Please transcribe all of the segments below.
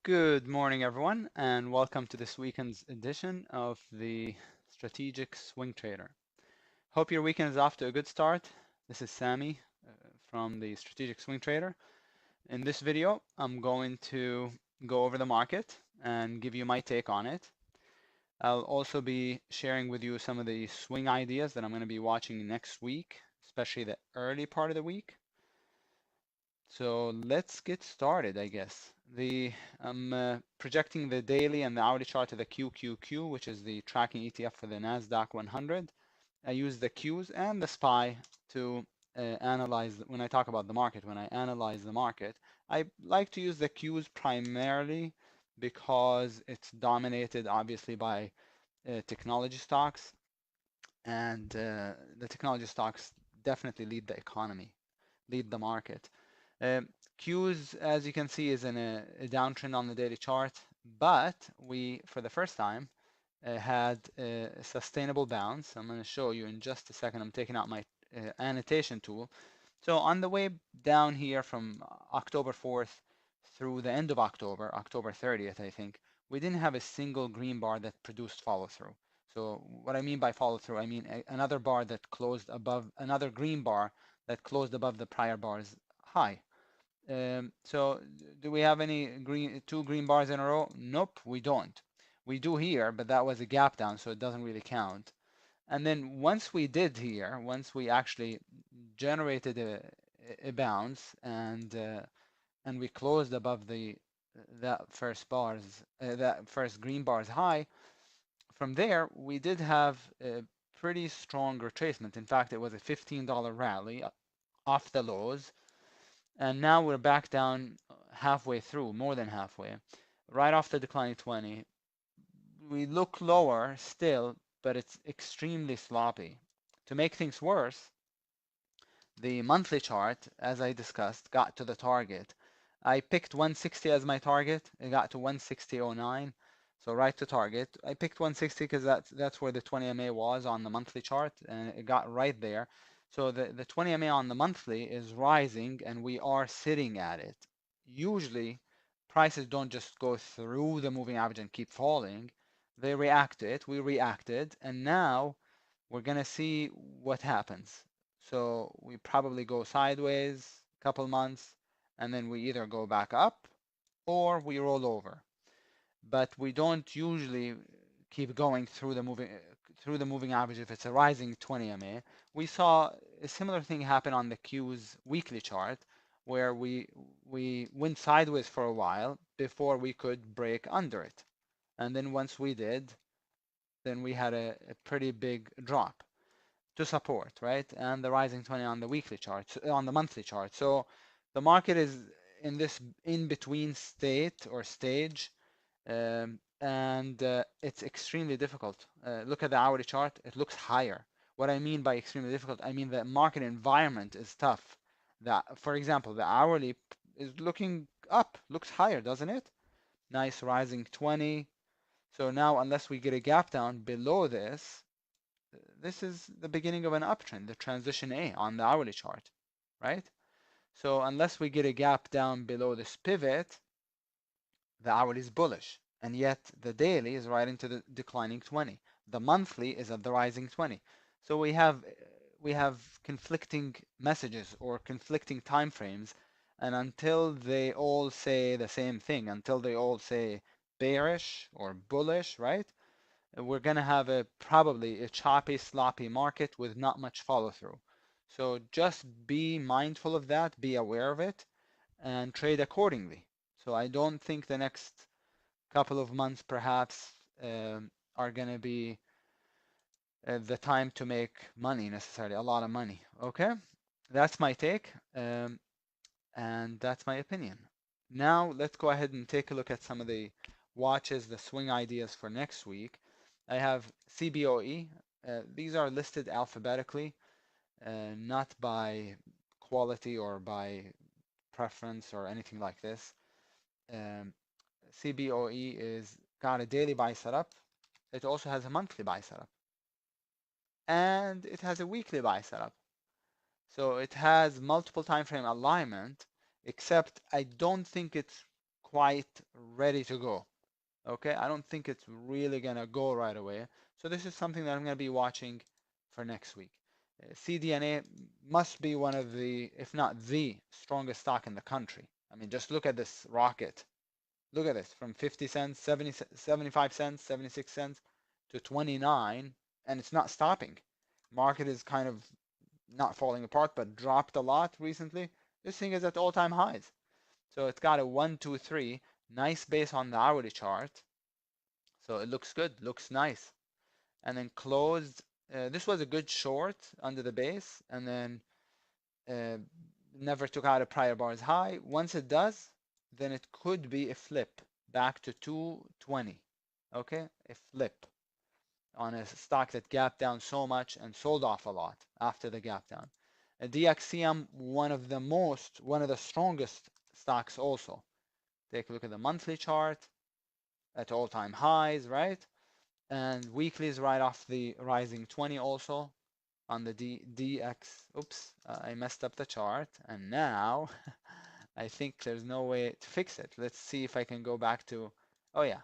Good morning, everyone, and welcome to this weekend's edition of the Strategic Swing Trader. Hope your weekend is off to a good start. This is Sami from the Strategic Swing Trader. In this video, I'm going to go over the market and give you my take on it. I'll also be sharing with you some of the swing ideas that I'm going to be watching next week, especially the early part of the week. So let's get started, I guess. I'm projecting the daily and the hourly chart to the QQQ, which is the tracking ETF for the Nasdaq 100. I use the Qs and the SPY to analyze when I talk about the market. When I analyze the market, I like to use the Qs primarily because it's dominated obviously by technology stocks, and the technology stocks definitely lead the economy, lead the market. Um, Qs, as you can see, is in a downtrend on the daily chart, but we, for the first time, had a sustainable bounce. I'm going to show you in just a second. I'm taking out my annotation tool. So on the way down here from October 4th through the end of October, October 30th, I think, we didn't have a single green bar that produced follow through. So what I mean by follow through, I mean another bar that closed above, another green bar that closed above the prior bar's high. So do we have any two green bars in a row? Nope, we don't. We do here, but that was a gap down, so it doesn't really count. And then once we did here, once we actually generated a bounce and we closed above that first green bar's high, from there we did have a pretty strong retracement. In fact, it was a $15 rally off the lows, and now we're back down halfway through, more than halfway, right off the declining 20. We look lower still, but it's extremely sloppy. To make things worse, the monthly chart, as I discussed, got to the target. I picked 160 as my target. It got to 160.09, so right to target. I picked 160 because that's where the 20 MA was on the monthly chart, and it got right there. So the 20 MA on the monthly is rising, and we are sitting at it. Usually, prices don't just go through the moving average and keep falling. They react to it. We reacted, and now we're gonna see what happens. So we probably go sideways a couple months, and then we either go back up or we roll over. But we don't usually keep going through the moving average if it's a rising 20 MA. We saw a similar thing happen on the Q's weekly chart where we went sideways for a while before we could break under it. And then once we did, then we had a pretty big drop to support, right? And the rising 20 on the weekly chart, on the monthly chart. So the market is in this in between state or stage, and it's extremely difficult. Look at the hourly chart, it looks higher. What I mean by extremely difficult, I mean the market environment is tough. That, for example, the hourly is looking up, looks higher, doesn't it? Nice rising 20. So now, unless we get a gap down below this is the beginning of an uptrend, the transition A on the hourly chart, right? So unless we get a gap down below this pivot, the hourly is bullish, and yet the daily is right into the declining 20. The monthly is at the rising 20. So we have conflicting messages or conflicting time frames, and until they all say the same thing, until they all say bearish or bullish, right? We're going to have probably a choppy, sloppy market with not much follow through. So just be mindful of that, be aware of it, and trade accordingly. So I don't think the next couple of months perhaps are going to be the time to make money necessarily, a lot of money. Okay, that's my take, and that's my opinion. Now let's go ahead and take a look at some of the watches, the swing ideas for next week. I have CBOE. These are listed alphabetically, not by quality or by preference or anything like this. Um, CBOE is got a daily buy setup. It also has a monthly buy setup. And it has a weekly buy setup. So it has multiple time frame alignment, except I don't think it's quite ready to go. Okay, I don't think it's really gonna go right away. So this is something that I'm gonna be watching for next week. CDNA must be one of the, if not the strongest stock in the country. I mean, just look at this rocket. Look at this, from 50 cents, 70, 75 cents, 76 cents to 29, and it's not stopping. Market is kind of not falling apart, but dropped a lot recently. This thing is at all-time highs. So it's got a 1, 2, 3, nice base on the hourly chart. So it looks good, looks nice. And then closed. This was a good short under the base, and then uh, never took out a prior bars high. Once it does, then it could be a flip back to 220. Okay, a flip on a stock that gapped down so much and sold off a lot after the gap down. DXCM, one of the strongest stocks also. Take a look at the monthly chart at all-time highs, right? And weekly is right off the rising 20 also on the DX. Oops, I messed up the chart, and now I think there's no way to fix it. Let's see if I can go back to, oh yeah.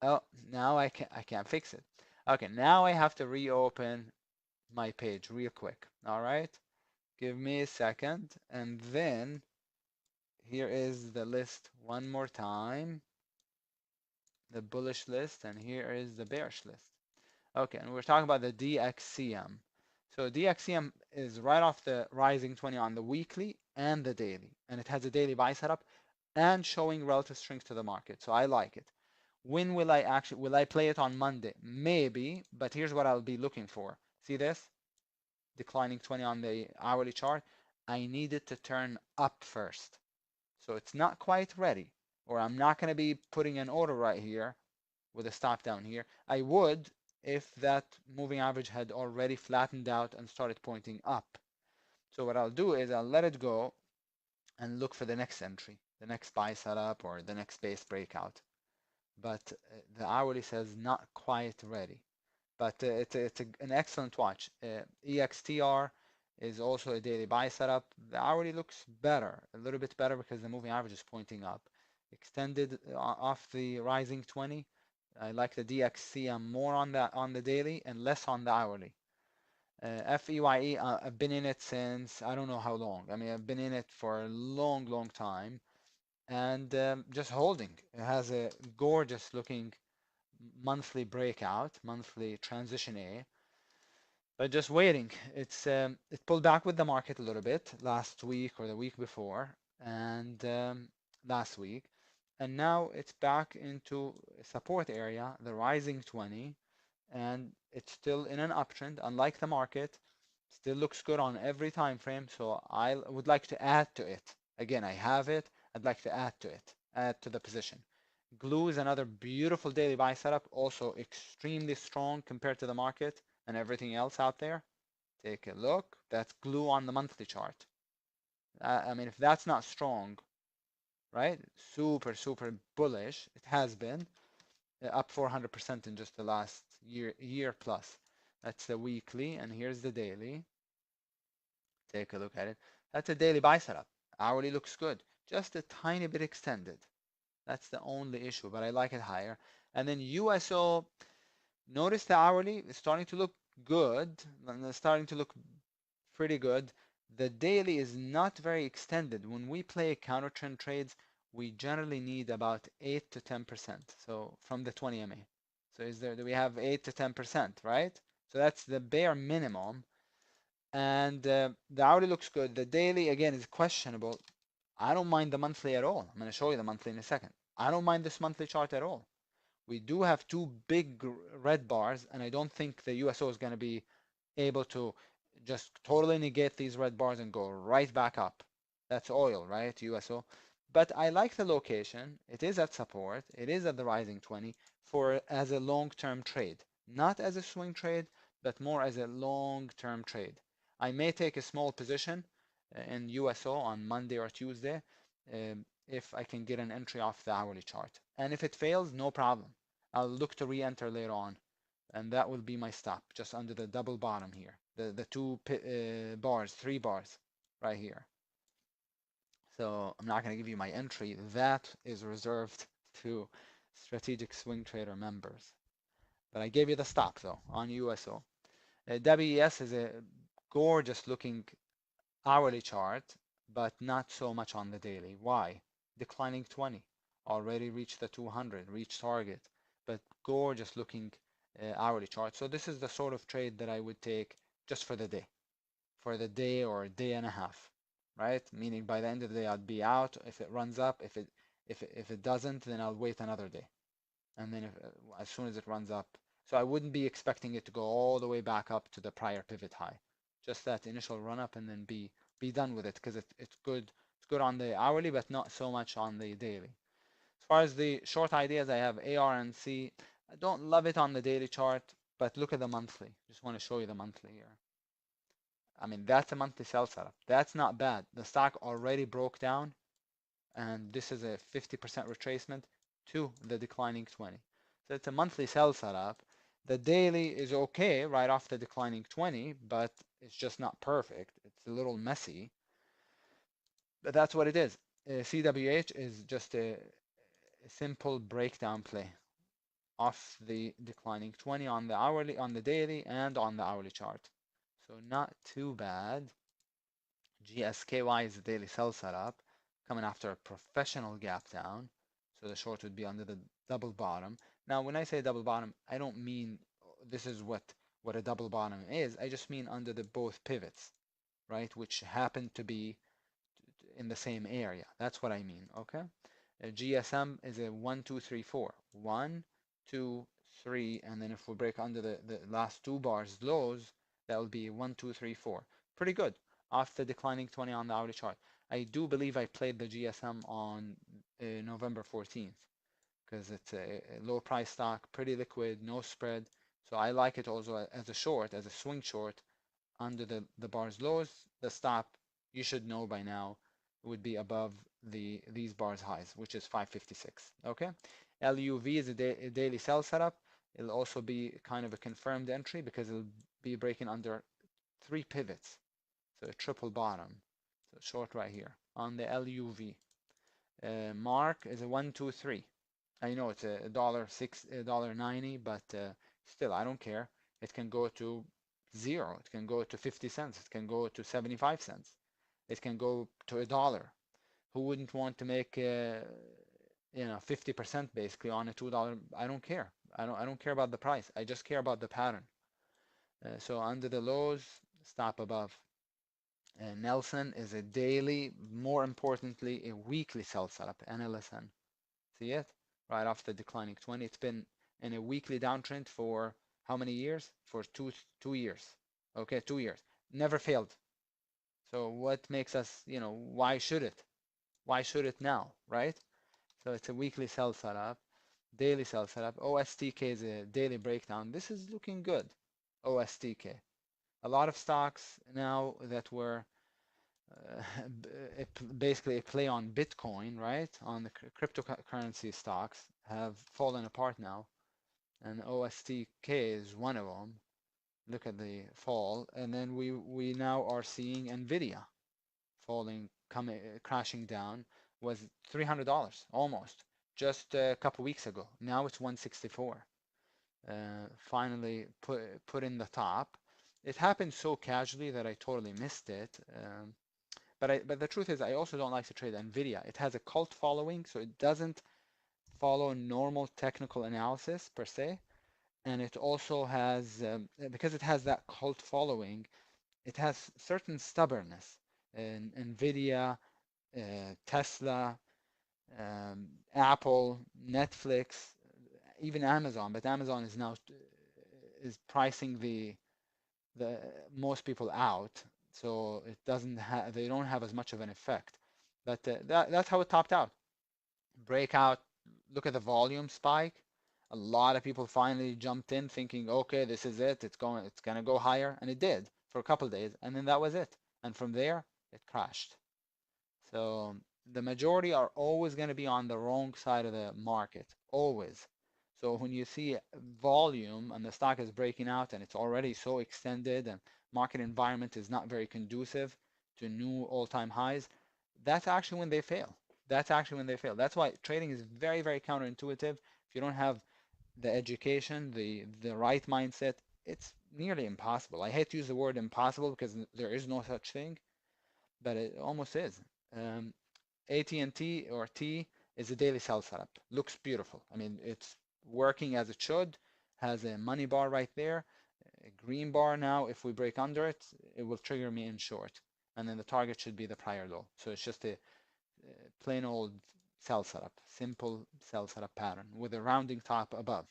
Oh, now I can't fix it. Okay, now I have to reopen my page real quick. All right, give me a second, and then here is the list one more time, the bullish list, and here is the bearish list. Okay, and we're talking about the DXCM. So DXCM is right off the rising 20 on the weekly and the daily, and it has a daily buy setup and showing relative strength to the market. So I like it. When will I play it on Monday? Maybe, but here's what I'll be looking for. See this? Declining 20 on the hourly chart. I need it to turn up first. So it's not quite ready, or I'm not going to be putting an order right here with a stop down here. I would if that moving average had already flattened out and started pointing up. So what I'll do is I'll let it go and look for the next entry, the next buy setup or the next base breakout. But the hourly says not quite ready. But it's an excellent watch. EXTR is also a daily buy setup. The hourly looks better, a little bit better because the moving average is pointing up. Extended off the rising 20. I like the DXCM more on the daily and less on the hourly. FEYE, I've been in it since I don't know how long. I mean, I've been in it for a long, long time, and just holding. It has a gorgeous looking monthly breakout, monthly transition A, but just waiting. It pulled back with the market a little bit last week or the week before, and last week, and now it's back into support area, the rising 20, and it's still in an uptrend, unlike the market. Still looks good on every time frame, so I would like to add to it. Again, I have it. I'd like to add to it, add to the position. Glue is another beautiful daily buy setup, also extremely strong compared to the market and everything else out there. Take a look. That's glue on the monthly chart. I mean, if that's not strong, right? Super, super bullish. It has been up 400% in just the last year plus. That's the weekly, and here's the daily. Take a look at it. That's a daily buy setup. Hourly looks good. Just a tiny bit extended. That's the only issue, but I like it higher. And then USO, notice the hourly is starting to look good, and it's starting to look pretty good. The daily is not very extended. When we play counter trend trades, we generally need about 8 to 10%. So from the 20 MA. So do we have 8 to 10%, right? So that's the bare minimum. And the hourly looks good. The daily, again, is questionable. I don't mind the monthly at all. I'm going to show you the monthly in a second. I don't mind this monthly chart at all. We do have two big red bars, and I don't think the USO is going to be able to just totally negate these red bars and go right back up. That's oil, right? USO. But I like the location. It is at support. It is at the rising 20 as a long-term trade. Not as a swing trade, but more as a long-term trade. I may take a small position in USO on Monday or Tuesday if I can get an entry off the hourly chart. And if it fails, no problem. I'll look to re-enter later on, and that will be my stop, just under the double bottom here, the two bars, 3 bars right here. So I'm not going to give you my entry. That is reserved to strategic swing trader members. But I gave you the stop though on USO. WES is a gorgeous looking hourly chart, but not so much on the daily. Why? Declining 20. Already reached the 200, reached target, but gorgeous looking hourly chart. So this is the sort of trade that I would take just for the day or a day and a half, right? Meaning by the end of the day, I'd be out. If it runs up, if it doesn't, then I'll wait another day. And then as soon as it runs up, so I wouldn't be expecting it to go all the way back up to the prior pivot high. Just that initial run up and then be done with it because it's good. It's good on the hourly, but not so much on the daily. As far as the short ideas, I have AR and C. I don't love it on the daily chart, but look at the monthly. Just want to show you the monthly here. I mean, that's a monthly sell setup. That's not bad. The stock already broke down, and this is a 50% retracement to the declining 20. So it's a monthly sell setup. The daily is okay right off the declining 20, but it's just not perfect. It's a little messy, but that's what it is. CWH is just a simple breakdown play off the declining 20 on the hourly, on the daily, and on the hourly chart. So not too bad. GSKY is the daily sell setup coming after a professional gap down. So the short would be under the double bottom. Now, when I say double bottom, I don't mean this is what a double bottom is. I just mean under the both pivots, right? Which happen to be in the same area. That's what I mean, okay? GSM is a 1, 2, 3, 4. 1, 2, 3, and then if we break under the last two bars lows, that will be 1, 2, 3, 4. Pretty good off the declining 20 on the hourly chart. I do believe I played the GSM on November 14th because it's a low price stock, pretty liquid, no spread. So I like it also as a short, as a swing short under the bar's lows. The stop, you should know by now, would be above these bars highs, which is 556. Okay, LUV is a daily sell setup. It'll also be kind of a confirmed entry because it'll be breaking under three pivots, so a triple bottom. So short right here on the LUV. Mark is a 1, 2, 3. I know it's a $1.90, but still I don't care. It can go to 0. It can go to 50 cents. It can go to 75 cents. It can go to $1. Who wouldn't want to make 50% basically on a $2? I don't care. I don't care about the price. I just care about the pattern. So under the lows, stop above. Nelson is a daily, more importantly, a weekly sell setup, NLSN. See it? Right off the declining 20. It's been in a weekly downtrend for how many years? For two years. Okay, 2 years. Never failed. So what makes us, why should it? Why should it now, right? So it's a weekly sell setup, daily sell setup. OSTK is a daily breakdown. This is looking good. OSTK. A lot of stocks now that were basically a play on Bitcoin, right? On the cryptocurrency stocks have fallen apart now, and OSTK is one of them. Look at the fall, and then we now are seeing Nvidia falling, crashing down. Was $300 almost just a couple weeks ago. Now it's 164. Finally put in the top. It happened so casually that I totally missed it. But the truth is, I also don't like to trade Nvidia. It has a cult following, so it doesn't follow normal technical analysis per se, and it also has because it has that cult following, it has certain stubbornness. Nvidia, Tesla, Apple, Netflix, even Amazon, but Amazon is now is pricing the most people out, so it doesn't have they don't have as much of an effect. But that's how it topped out. Breakout. Look at the volume spike. A lot of people finally jumped in thinking, okay, this is it. It's gonna go higher, and it did for a couple of days, and then that was it. And from there, it crashed. So the majority are always going to be on the wrong side of the market, always. So when you see volume and the stock is breaking out and it's already so extended and market environment is not very conducive to new all-time highs, that's actually when they fail. That's actually when they fail. That's why trading is very, very counterintuitive. If you don't have the education, the right mindset, it's nearly impossible. I hate to use the word impossible because there is no such thing, but it almost is. Um, AT&T or T is a daily sell setup. Looks beautiful. I mean, it's working as it should. Has a money bar right there, a green bar now. If we break under it, it will trigger me in short, and then the target should be the prior low. So it's just a plain old cell setup, simple cell setup pattern with a rounding top above.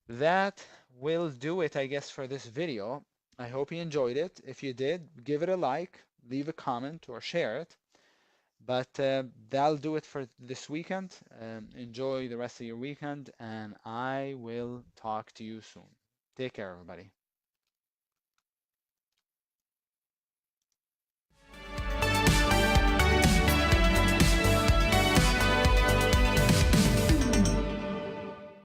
That will do it, I guess, for this video. I hope you enjoyed it. If you did, give it a like, leave a comment, or share it. But that'll do it for this weekend. Enjoy the rest of your weekend, and I will talk to you soon. Take care, everybody.